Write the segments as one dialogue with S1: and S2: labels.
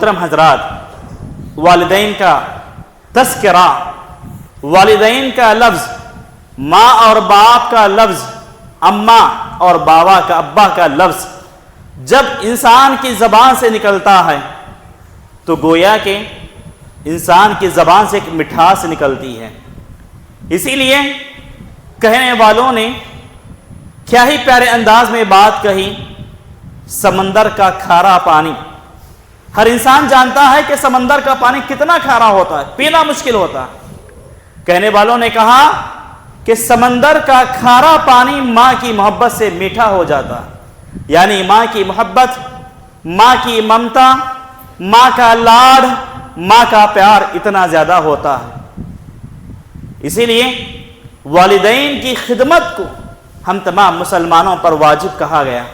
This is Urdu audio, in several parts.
S1: محترم حضرات، والدین کا تذکرہ، والدین کا لفظ، ماں اور باپ کا لفظ، اماں اور ابا کا لفظ جب انسان کی زبان سے نکلتا ہے تو گویا کہ انسان کی زبان سے ایک مٹھاس نکلتی ہے۔ اسی لیے کہنے والوں نے کیا ہی پیارے انداز میں بات کہی، سمندر کا کھارا پانی۔ ہر انسان جانتا ہے کہ سمندر کا پانی کتنا کھارا ہوتا ہے، پینا مشکل ہوتا ہے۔ کہنے والوں نے کہا کہ سمندر کا کھارا پانی ماں کی محبت سے میٹھا ہو جاتا ہے، یعنی ماں کی محبت، ماں کی ممتا، ماں کا لاڈ، ماں کا پیار اتنا زیادہ ہوتا ہے۔ اسی لیے والدین کی خدمت کو ہم تمام مسلمانوں پر واجب کہا گیا۔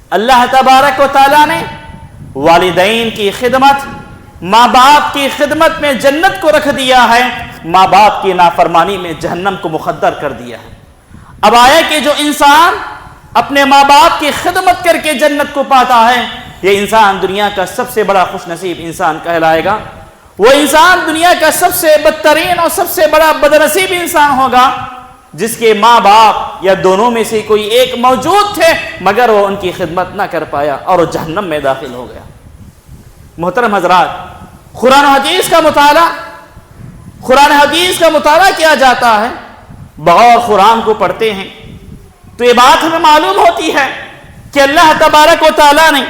S1: اللہ تبارک و تعالیٰ نے والدین کی خدمت، ماں باپ کی خدمت میں جنت کو رکھ دیا ہے، ماں باپ کی نافرمانی میں جہنم کو مقدر کر دیا ہے۔ اب آئے کہ جو انسان اپنے ماں باپ کی خدمت کر کے جنت کو پاتا ہے، یہ انسان دنیا کا سب سے بڑا خوش نصیب انسان کہلائے گا۔ وہ انسان دنیا کا سب سے بدترین اور سب سے بڑا بدنصیب انسان ہوگا جس کے ماں باپ یا دونوں میں سے کوئی ایک موجود تھے مگر وہ ان کی خدمت نہ کر پایا اور وہ جہنم میں داخل ہو گیا۔ محترم حضرات، قرآن و حدیث کا مطالعہ کیا جاتا ہے، بغور قرآن کو پڑھتے ہیں تو یہ بات ہمیں معلوم ہوتی ہے کہ اللہ تبارک و تعالیٰ نے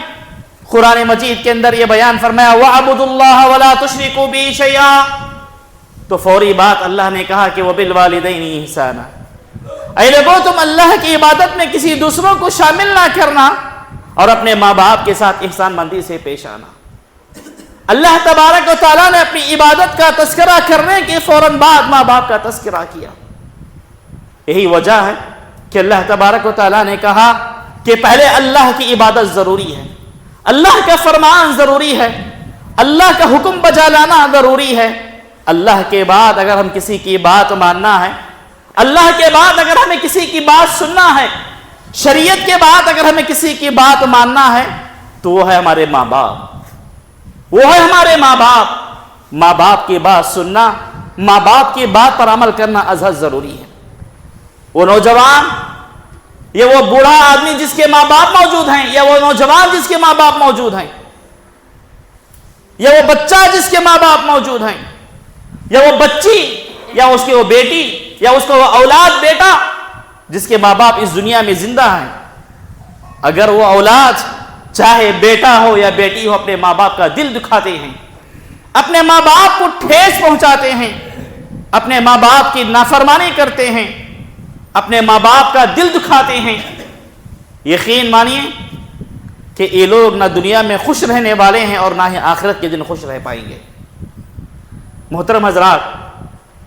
S1: قرآن مجید کے اندر یہ بیان فرمایا وَاعْبُدُوا اللَّهَ وَلَا تُشْرِكُوا بِهِ شَيْئًا، تو فوری بات اللہ نے کہا کہ وَبِالْوَالِدَيْنِ إِحْسَانًا، اے لوگو تم اللہ کی عبادت میں کسی دوسروں کو شامل نہ کرنا اور اپنے ماں باپ کے ساتھ احسان مندی سے پیش آنا۔ اللہ تبارک و تعالیٰ نے اپنی عبادت کا تذکرہ کرنے کے فوراً بعد ماں باپ کا تذکرہ کیا۔ یہی وجہ ہے کہ اللہ تبارک و تعالیٰ نے کہا کہ پہلے اللہ کی عبادت ضروری ہے، اللہ کا فرمان ضروری ہے، اللہ کا حکم بجا لانا ضروری ہے۔ اللہ کے بعد اگر ہم کسی کی بات ماننا ہے، اللہ کے بعد اگر ہمیں کسی کی بات سننا ہے، شریعت کے بعد اگر ہمیں کسی کی بات ماننا ہے تو وہ ہے ہمارے ماں باپ، وہ ہے ہمارے ماں باپ۔ ماں باپ کی بات سننا، ماں باپ کی بات پر عمل کرنا ازحد ضروری ہے۔ وہ نوجوان یا وہ بوڑھا آدمی جس کے ماں باپ موجود ہیں، یا وہ نوجوان جس کے ماں باپ موجود ہیں، یا وہ بچہ جس کے ماں باپ موجود ہیں، یا وہ بچی یا اس کی وہ بیٹی یا اس کا وہ اولاد بیٹا جس کے ماں باپ اس دنیا میں زندہ ہیں، اگر وہ اولاد چاہے بیٹا ہو یا بیٹی ہو اپنے ماں باپ کا دل دکھاتے ہیں، اپنے ماں باپ کو ٹھیس پہنچاتے ہیں، اپنے ماں باپ کی نافرمانی کرتے ہیں، اپنے ماں باپ کا دل دکھاتے ہیں، یقین مانیے کہ یہ لوگ نہ دنیا میں خوش رہنے والے ہیں اور نہ ہی آخرت کے دن خوش رہ پائیں گے۔ محترم حضرات،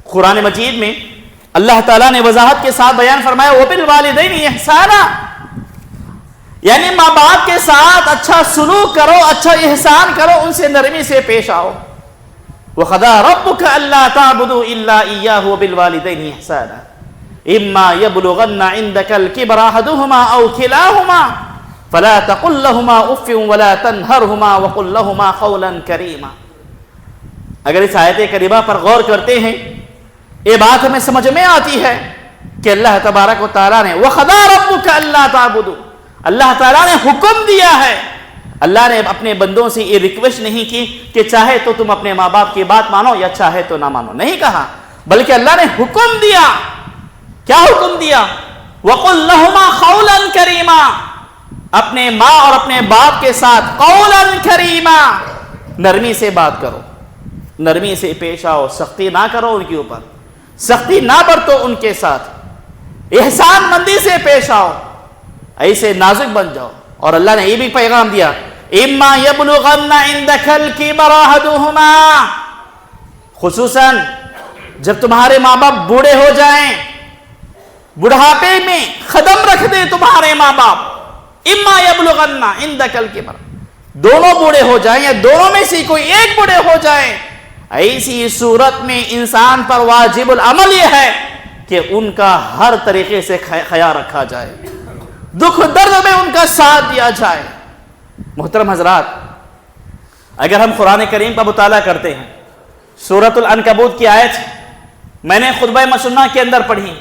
S1: قرآن مجید میں اللہ تعالیٰ نے وضاحت کے ساتھ بیان فرمایا وَبِالْوَالِدَيْنِ إِحْسَانًا، یعنی ماں باپ کے ساتھ اچھا سلوک کرو، اچھا احسان کرو، ان سے نرمی سے پیش آؤ۔ وَقَضَىٰ رَبُّكَ أَلَّا تَعْبُدُوا إِلَّا إِيَّاهُ وَبِالْوَالِدَيْنِ إِحْسَانًا إِمَّا يَبْلُغَنَّ عِندَكَ الْكِبَرَ أَحَدُهُمَا أَوْ كِلَاهُمَا فَلَا تَقُل لَّهُمَا أُفٍّ وَلَا تَنْهَرْهُمَا وَقُل لَّهُمَا قَوْلًا كَرِيمًا۔ اگر اس آیت کریمہ پر غور کرتے ہیں، یہ بات ہمیں سمجھ میں آتی ہے کہ اللہ تبارک و تعالیٰ نے وَقَضَىٰ رَبُّكَ أَلَّا تَعْبُدُوا، اللہ تعالیٰ نے حکم دیا ہے۔ اللہ نے اپنے بندوں سے یہ ریکویسٹ نہیں کی کہ چاہے تو تم اپنے ماں باپ کی بات مانو یا چاہے تو نہ مانو، نہیں کہا، بلکہ اللہ نے حکم دیا۔ کیا حکم دیا؟ وَقُل لَّهُمَا قَوْلًا كَرِيمًا، اپنے ماں اور اپنے باپ کے ساتھ قولاً کریما، نرمی سے بات کرو، نرمی سے پیش آؤ، سختی نہ کرو ان کے اوپر، سختی نہ برتو ان کے ساتھ، احسان مندی سے پیش آؤ، ایسے نازک بن جاؤ۔ اور اللہ نے یہ بھی پیغام دیا اِمَّا يَبْلُغَنَّ عِندَكَ الْكِبَرَ أَحَدُهُمَا، خصوصاً جب تمہارے ماں باپ بوڑھے ہو جائیں، بڑھاپے میں قدم رکھ دے تمہارے ماں باپ، اِمَّا يَبْلُغَنَّ عِندَكَ الْكِبَرَ، دونوں بوڑھے ہو جائیں یا دونوں میں سے کوئی ایک بوڑھے ہو جائیں، ایسی صورت میں انسان پر واجب العمل یہ ہے کہ ان کا ہر طریقے سے خیال رکھا جائے، دکھ درد میں ان کا ساتھ دیا جائے۔ محترم حضرات، اگر ہم قرآن کریم کا مطالعہ کرتے ہیں، سورۃ العنکبوت کی آیت میں نے خطبہ مسنہ کے اندر پڑھی،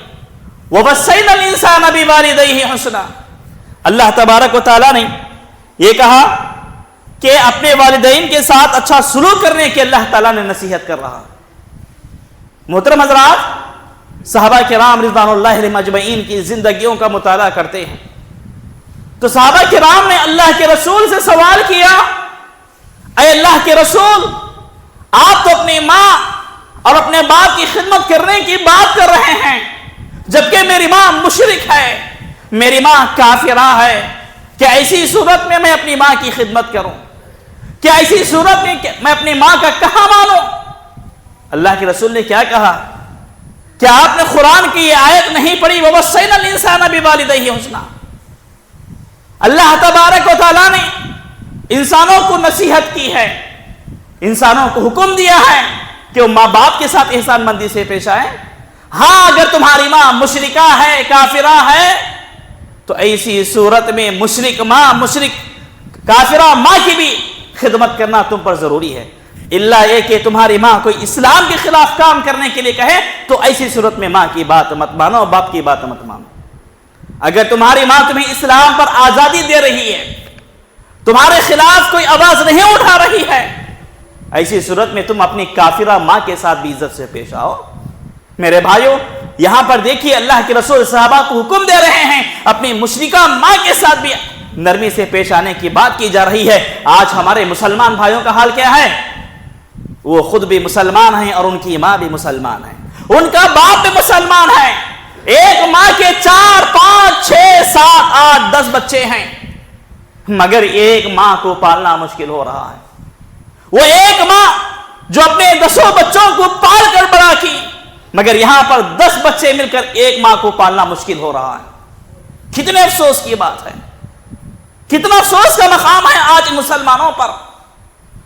S1: وَوَصَّيْنَا الْإِنسَانَ بِوَالِدَيْهِ حُسْنًا، اللہ تبارک و تعالیٰ نے یہ کہا کہ اپنے والدین کے ساتھ اچھا سلوک کرنے کی اللہ تعالیٰ نے نصیحت کر رہا۔ محترم حضرات، صحابہ کرام رضوان اللہ علیہم اجمعین کی زندگیوں کا مطالعہ کرتے ہیں تو صحابہ کرام نے اللہ کے رسول سے سوال کیا، اے اللہ کے رسول، آپ تو اپنی ماں اور اپنے باپ کی خدمت کرنے کی بات کر رہے ہیں، جبکہ میری ماں مشرک ہے، میری ماں کافرہ ہے، کیا ایسی صورت میں اپنی ماں کی خدمت کروں؟ کیا ایسی صورت میں میں اپنی ماں کا کہاں مانوں؟ اللہ کے رسول نے کیا کہا؟ کیا آپ نے قرآن کی یہ آیت نہیں پڑھی، وَوَصَّيْنَا الْإِنسَانَ بِوَالِدَيْهِ حُسْنًا؟ اللہ تبارک و تعالیٰ نے انسانوں کو نصیحت کی ہے، انسانوں کو حکم دیا ہے کہ وہ ماں باپ کے ساتھ احسان مندی سے پیش آئیں۔ ہاں، اگر تمہاری ماں مشرکہ ہے، کافرہ ہے، تو ایسی صورت میں مشرک ماں، مشرک کافرہ ماں کی بھی خدمت کرنا تم پر ضروری ہے، اللہ یہ کہ تمہاری ماں کوئی اسلام کے خلاف کام کرنے کے لیے کہے تو ایسی صورت میں ماں کی بات مت مانو، باپ کی بات مت مانو۔ اگر تمہاری ماں تمہیں اسلام پر آزادی دے رہی ہے، تمہارے خلاف کوئی آواز نہیں اٹھا رہی ہے، ایسی صورت میں تم اپنی کافرہ ماں کے ساتھ بھی عزت سے پیش آؤ۔ میرے بھائیوں، یہاں پر دیکھیے اللہ کے رسول صحابہ کو حکم دے رہے ہیں، اپنی مشرکہ ماں کے ساتھ بھی نرمی سے پیش آنے کی بات کی جا رہی ہے۔ آج ہمارے مسلمان بھائیوں کا حال کیا ہے؟ وہ خود بھی مسلمان ہیں اور ان کی ماں بھی مسلمان ہے، ان کا باپ بھی مسلمان ہے، ایک ماں کے 4، 5، 6، 7، 8، 10 بچے ہیں، مگر ایک ماں کو پالنا مشکل ہو رہا ہے۔ وہ ایک ماں جو اپنے 10 بچوں کو پال کر بڑا کی، مگر یہاں پر 10 بچے مل کر ایک ماں کو پالنا مشکل ہو رہا ہے۔ کتنے افسوس کی بات ہے، کتنا افسوس کا مقام ہے آج مسلمانوں پر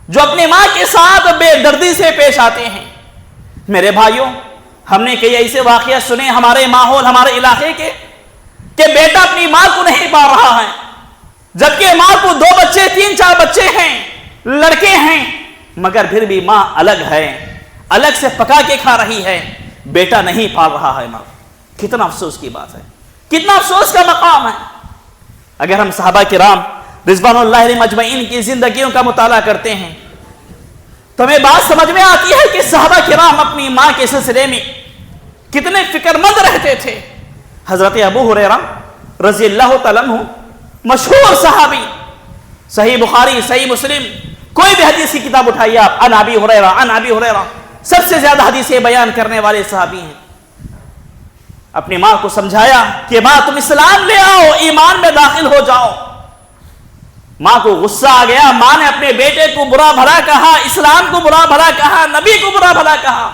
S1: جو اپنی ماں کے ساتھ بے دردی سے پیش آتے ہیں۔ میرے بھائیوں، ہم نے کئی ایسے واقعات سنے ہمارے ماحول، ہمارے علاقے کے، کہ بیٹا اپنی ماں کو نہیں پا رہا ہے، جبکہ ماں کو 2 بچے، 3، 4 بچے ہیں، لڑکے ہیں، مگر پھر بھی ماں الگ ہے، الگ سے پکا کے کھا رہی ہے، بیٹا نہیں پال رہا ہے ماں۔ کتنا افسوس کی بات ہے، کتنا افسوس کا مقام ہے۔ اگر ہم صحابہ کرام رضوان اللہ علیہم اجمعین کی زندگیوں کا مطالعہ کرتے ہیں تو ہمیں بات سمجھ میں آتی ہے کہ صحابہ کرام اپنی ماں کے سلسلے میں کتنے فکر مند رہتے تھے۔ حضرت ابو ہریرہ رضی اللہ تعالیٰ عنہ، مشہور صحابی، صحیح بخاری، صحیح مسلم، کوئی بھی حدیث کی کتاب اٹھائیے آپ، عن ابی ہریرہ، سب سے زیادہ حدیثیں بیان کرنے والے صحابی ہیں۔ اپنی ماں کو سمجھایا کہ ماں تم اسلام لے آؤ، ایمان میں داخل ہو جاؤ۔ ماں کو غصہ آ گیا، ماں نے اپنے بیٹے کو برا بھلا کہا، اسلام کو برا بھلا کہا، نبی کو برا بھلا کہا۔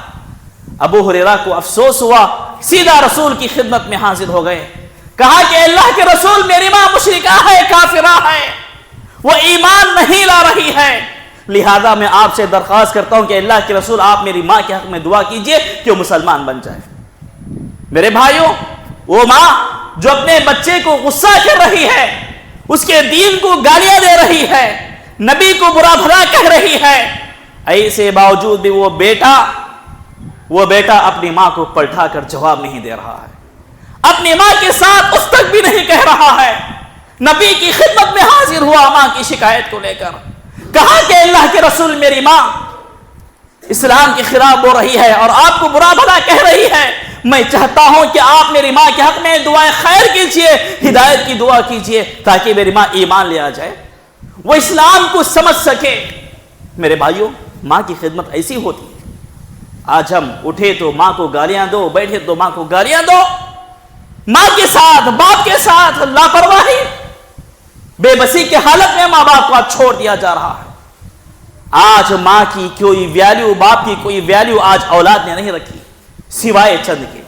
S1: ابو ہریرہ کو افسوس ہوا، سیدھا رسول کی خدمت میں حاضر ہو گئے، کہا کہ اللہ کے رسول، میری ماں مشرکہ ہے، کافرہ ہے، وہ ایمان نہیں لا رہی ہے، لہذا میں آپ سے درخواست کرتا ہوں کہ اللہ کے رسول آپ میری ماں کے حق میں دعا کیجئے کہ وہ مسلمان بن جائے۔ میرے بھائیوں، وہ ماں جو اپنے بچے کو غصہ کر رہی ہے، اس کے دین کو گالیاں دے رہی ہے، نبی کو برا بھلا کہہ رہی ہے، ایسے باوجود بھی وہ بیٹا اپنی ماں کو پلٹا کر جواب نہیں دے رہا ہے، اپنی ماں کے ساتھ اس تک بھی نہیں کہہ رہا ہے، نبی کی خدمت میں حاضر ہوا ماں کی شکایت کو لے کر، کہا کہ اللہ کے رسول، میری ماں اسلام کے خلاف بول رہی ہے اور آپ کو برا بھلا کہہ رہی ہے، میں چاہتا ہوں کہ آپ میری ماں کے حق میں دعائیں خیر کیجئے، ہدایت کی دعا کیجئے، تاکہ میری ماں ایمان لے آ جائے، وہ اسلام کو سمجھ سکے۔ میرے بھائیوں، ماں کی خدمت ایسی ہوتی ہے۔ آج ہم اٹھے تو ماں کو گالیاں دو، بیٹھے تو ماں کو گالیاں دو، ماں کے ساتھ، باپ کے ساتھ لاپرواہی، بے بسی کی حالت میں ماں باپ کو آج چھوڑ دیا جا رہا ہے۔ آج ماں کی کوئی ویلیو، باپ کی کوئی ویلیو آج اولاد نے نہیں رکھی، سوائے چند کے۔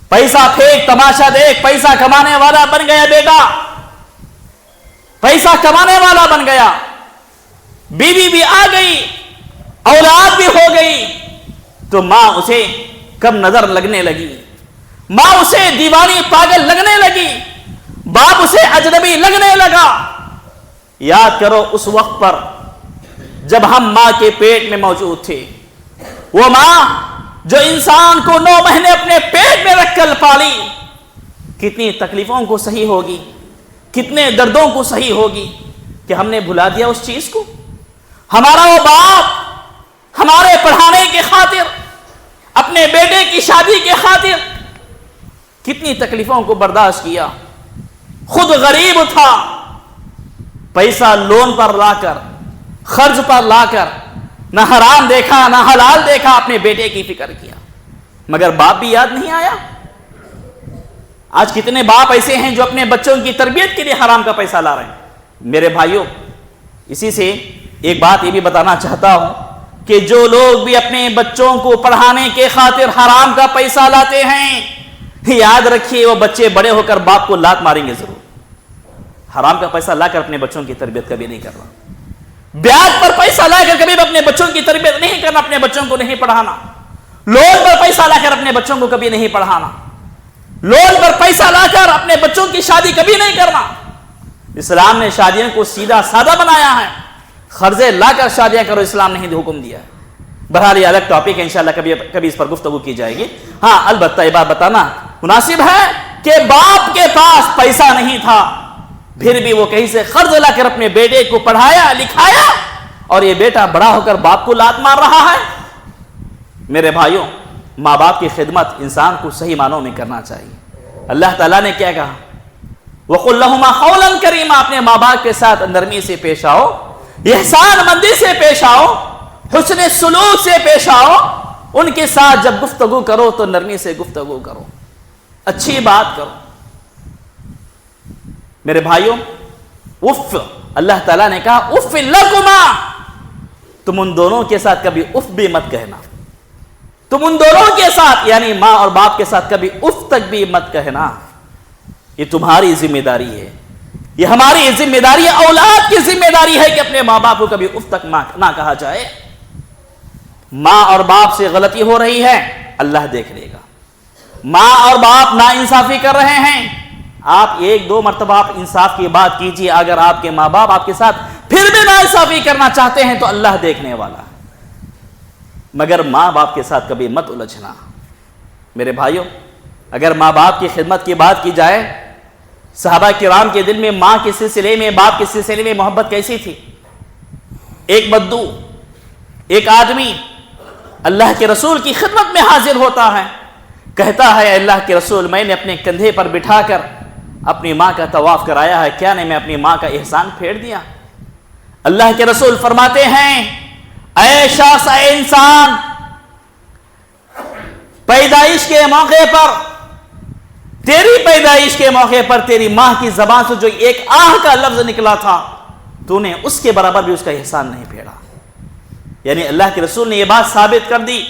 S1: پیسہ پھینک، تماشا دیکھ، پیسہ کمانے والا بن گیا بیٹا، پیسہ کمانے والا بن گیا، بیوی بھی آ گئی، اولاد بھی ہو گئی، تو ماں اسے کم نظر لگنے لگی، ماں اسے دیوانی پاگل لگنے لگی، باپ اسے اجنبی لگنے لگا۔ یاد کرو اس وقت پر جب ہم ماں کے پیٹ میں موجود تھے. وہ ماں جو انسان کو 9 مہینے اپنے پیٹ میں رکھ کر پالی, کتنی تکلیفوں کو صحیح ہوگی, کتنے دردوں کو صحیح ہوگی کہ ہم نے بھلا دیا اس چیز کو. ہمارا وہ باپ ہمارے پڑھانے کی خاطر, اپنے بیٹے کی شادی کی خاطر کتنی تکلیفوں کو برداشت کیا. خود غریب تھا, پیسہ لون پر لا کر, خرچ پر لا کر, نہ حرام دیکھا نہ حلال دیکھا, اپنے بیٹے کی فکر کیا. مگر باپ بھی یاد نہیں آیا. آج کتنے باپ ایسے ہیں جو اپنے بچوں کی تربیت کے لیے حرام کا پیسہ لا رہے ہیں. میرے بھائیوں, اسی سے ایک بات یہ بھی بتانا چاہتا ہوں کہ جو لوگ بھی اپنے بچوں کو پڑھانے کے خاطر حرام کا پیسہ لاتے ہیں, یاد رکھیے وہ بچے بڑے ہو کر باپ کو لات ماریں گے ضرور. حرام کا پیسہ لا کر اپنے بچوں کی تربیت کبھی نہیں کرنا. بیاج پر پیسہ لا کر کبھی اپنے بچوں کی تربیت نہیں کرنا, اپنے بچوں کو نہیں پڑھانا. لون پر پیسہ لا کر اپنے بچوں کو کبھی نہیں پڑھانا. لون پر پیسہ لا کر اپنے بچوں کی شادی کبھی نہیں کرنا. اسلام نے شادیوں کو سیدھا سادہ بنایا ہے. قرضے لا کر شادیاں کرو اسلام نے حکم دیا ہے. بہرحال یہ الگ ٹاپک ہے, انشاءاللہ کبھی اس پر گفتگو کی جائے گی. ہاں البتہ یہ بات بتانا مناسب ہے کہ باپ کے پاس پیسہ نہیں تھا, پھر بھی وہ کہیں سے قرض لا کر اپنے بیٹے کو پڑھایا لکھایا, اور یہ بیٹا بڑا ہو کر باپ کو لات مار رہا ہے. میرے بھائیوں, ماں باپ کی خدمت انسان کو صحیح معنوں میں کرنا چاہیے. اللہ تعالیٰ نے کیا کہا, وَقُلْ لَهُمَا قَوْلًا كَرِيمًا, اپنے ماں باپ کے ساتھ نرمی سے پیش آؤ, احسان مندی سے پیش آؤ, حسن سلوک سے پیش آؤ. ان کے ساتھ جب گفتگو کرو تو نرمی سے گفتگو کرو, اچھی بات کرو. میرے بھائیوں, اف, اللہ تعالیٰ نے کہا اف لکما, تم ان دونوں کے ساتھ کبھی اف بھی مت کہنا. تم ان دونوں کے ساتھ یعنی ماں اور باپ کے ساتھ کبھی اف تک بھی مت کہنا. یہ تمہاری ذمہ داری ہے, یہ ہماری ذمہ داری ہے, اولاد کی ذمہ داری ہے کہ اپنے ماں باپ کو کبھی اف تک نہ کہا جائے. ماں اور باپ سے غلطی ہو رہی ہے, اللہ دیکھ لے گا. ماں اور باپ ناانصافی کر رہے ہیں, آپ 1-2 مرتبہ آپ انصاف کی بات کیجیے. اگر آپ کے ماں باپ آپ کے ساتھ پھر بھی ناانصافی کرنا چاہتے ہیں تو اللہ دیکھنے والا ہے, مگر ماں باپ کے ساتھ کبھی مت الجھنا. میرے بھائیوں, اگر ماں باپ کی خدمت کی بات کی جائے, صحابہ کرام کے دل میں ماں کے سلسلے میں باپ کے سلسلے میں محبت کیسی تھی. ایک بدو, ایک آدمی اللہ کے رسول کی خدمت میں حاضر ہوتا ہے, کہتا ہے اللہ کے رسول میں نے اپنے کندھے پر بٹھا کر اپنی ماں کا طواف کرایا ہے, کیا نہیں میں اپنی ماں کا احسان پھیر دیا. اللہ کے رسول فرماتے ہیں اے شخص, اے انسان, پیدائش کے موقع پر, تیری پیدائش کے موقع پر تیری ماں کی زبان سے جو ایک آہ کا لفظ نکلا تھا, تو نے اس کے برابر بھی اس کا احسان نہیں پھیرا. یعنی اللہ کے رسول نے یہ بات ثابت کر دی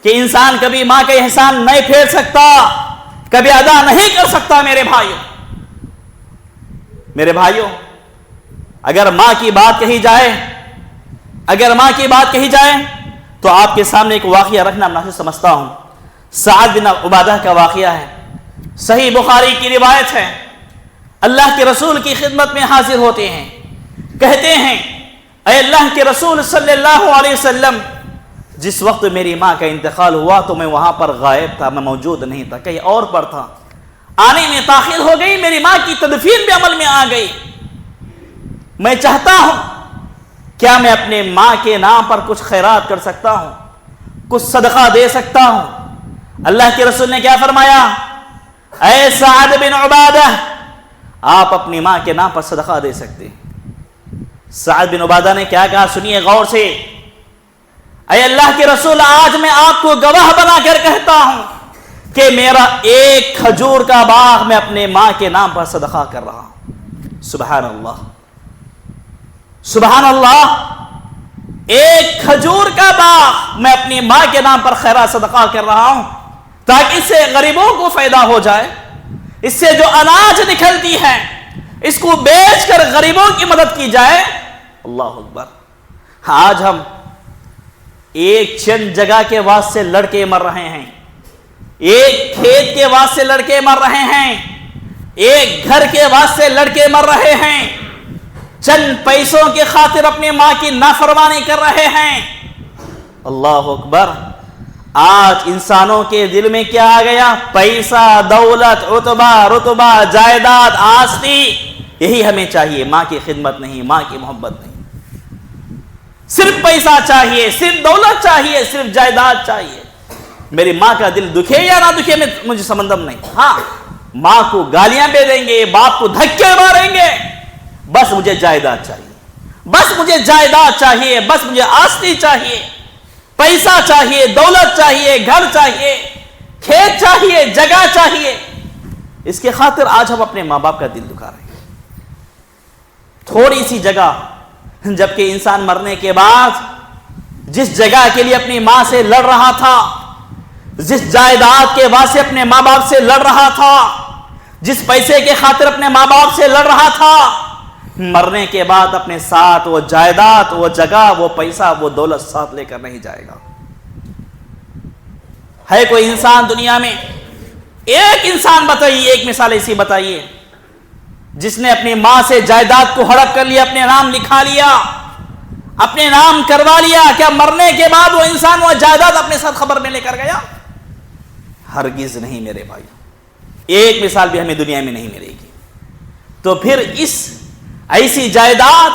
S1: کہ انسان کبھی ماں کا احسان نہیں پھیر سکتا, کبھی ادا نہیں کر سکتا. میرے بھائیوں, اگر ماں کی بات کہی جائے تو آپ کے سامنے ایک واقعہ رکھنا مناسب سمجھتا ہوں. سعد بن عبادہ کا واقعہ ہے, صحیح بخاری کی روایت ہے. اللہ کے رسول کی خدمت میں حاضر ہوتے ہیں, کہتے ہیں اے اللہ کے رسول صلی اللہ علیہ وسلم, جس وقت میری ماں کا انتقال ہوا تو میں وہاں پر غائب تھا, میں موجود نہیں تھا, کہیں اور پر تھا. آنے میں تاخیر ہو گئی, میری ماں کی تدفین بھی عمل میں آ گئی. میں چاہتا ہوں کیا میں اپنے ماں کے نام پر کچھ خیرات کر سکتا ہوں, کچھ صدقہ دے سکتا ہوں. اللہ کے رسول نے کیا فرمایا, اے سعد بن عبادہ, آپ اپنی ماں کے نام پر صدقہ دے سکتے ہیں. سعد بن عبادہ نے کیا کہا, سنیے غور سے. اے اللہ کے رسول, آج میں آپ کو گواہ بنا کر کہتا ہوں کہ میرا ایک کھجور کا باغ میں اپنے ماں کے نام پر صدقہ کر رہا ہوں. سبحان اللہ, سبحان اللہ, ایک کھجور کا باغ میں اپنی ماں کے نام پر خیرات صدقہ کر رہا ہوں تاکہ اس سے غریبوں کو فائدہ ہو جائے. اس سے جو اناج نکلتی ہے اس کو بیچ کر غریبوں کی مدد کی جائے. اللہ اکبر. آج ہم ایک چند جگہ کے واسطے لڑکے مر رہے ہیں, ایک کھیت کے واسطے لڑکے مر رہے ہیں, ایک گھر کے واسطے لڑکے مر رہے ہیں. چند پیسوں کی خاطر اپنے ماں کی نافرمانی کر رہے ہیں۔ اللہ اکبر۔ آج انسانوں کے دل میں کیا آ گیا؟ پیسہ، دولت، رتبہ، جائیداد، آستی، یہی ہمیں چاہیے، ماں کی خدمت نہیں، ماں کی محبت نہیں۔ صرف پیسہ چاہیے، صرف دولت چاہیے، صرف جائیداد چاہیے۔ میری ماں کا دل دکھے یا نہ دکھے مجھے سمندم نہیں، ہاں ماں کو گالیاں دے دیں گے، باپ کو دھکے ماریں گے، بس مجھے جائیداد چاہیے، بس مجھے جائیداد چاہیے، بس مجھے آستی چاہیے، پیسہ چاہیے، دولت چاہیے، گھر چاہیے، کھیت چاہیے، جگہ چاہیے۔ اس کے خاطر آج ہم اپنے ماں باپ کا دل دکھا رہے ہیں۔ تھوڑی سی جگہ، جبکہ انسان مرنے کے بعد جس جگہ کے لیے اپنی ماں سے لڑ رہا تھا، جس جائیداد کے واسطے اپنے ماں باپ سے لڑ رہا تھا، جس پیسے کے خاطر اپنے ماں باپ سے لڑ رہا تھا، مرنے کے بعد اپنے ساتھ وہ جائیداد، وہ جگہ، وہ پیسہ، وہ دولت ساتھ لے کر نہیں جائے گا۔ ہے کوئی انسان دنیا میں، ایک انسان بتائیے، ایک مثال ایسی بتائیے جس نے اپنی ماں سے جائیداد کو ہڑپ کر لیا، اپنے نام لکھا لیا، اپنے نام کروا لیا؟ کیا مرنے کے بعد وہ انسان وہ جائیداد اپنے ساتھ خبر میں لے کر گیا؟ ہرگز نہیں میرے بھائی، ایک مثال بھی ہمیں دنیا میں نہیں ملے گی۔ تو پھر اس ایسی جائیداد،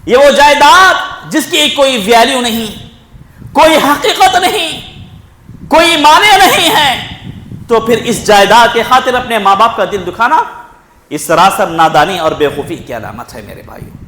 S1: یہ وہ جائیداد جس کی کوئی ویلیو نہیں، کوئی حقیقت نہیں، کوئی معنی نہیں ہے، تو پھر اس جائیداد کے خاطر اپنے ماں باپ کا دل دکھانا، اس سراسر نادانی اور بے وقوفی کی علامت ہے میرے بھائیو۔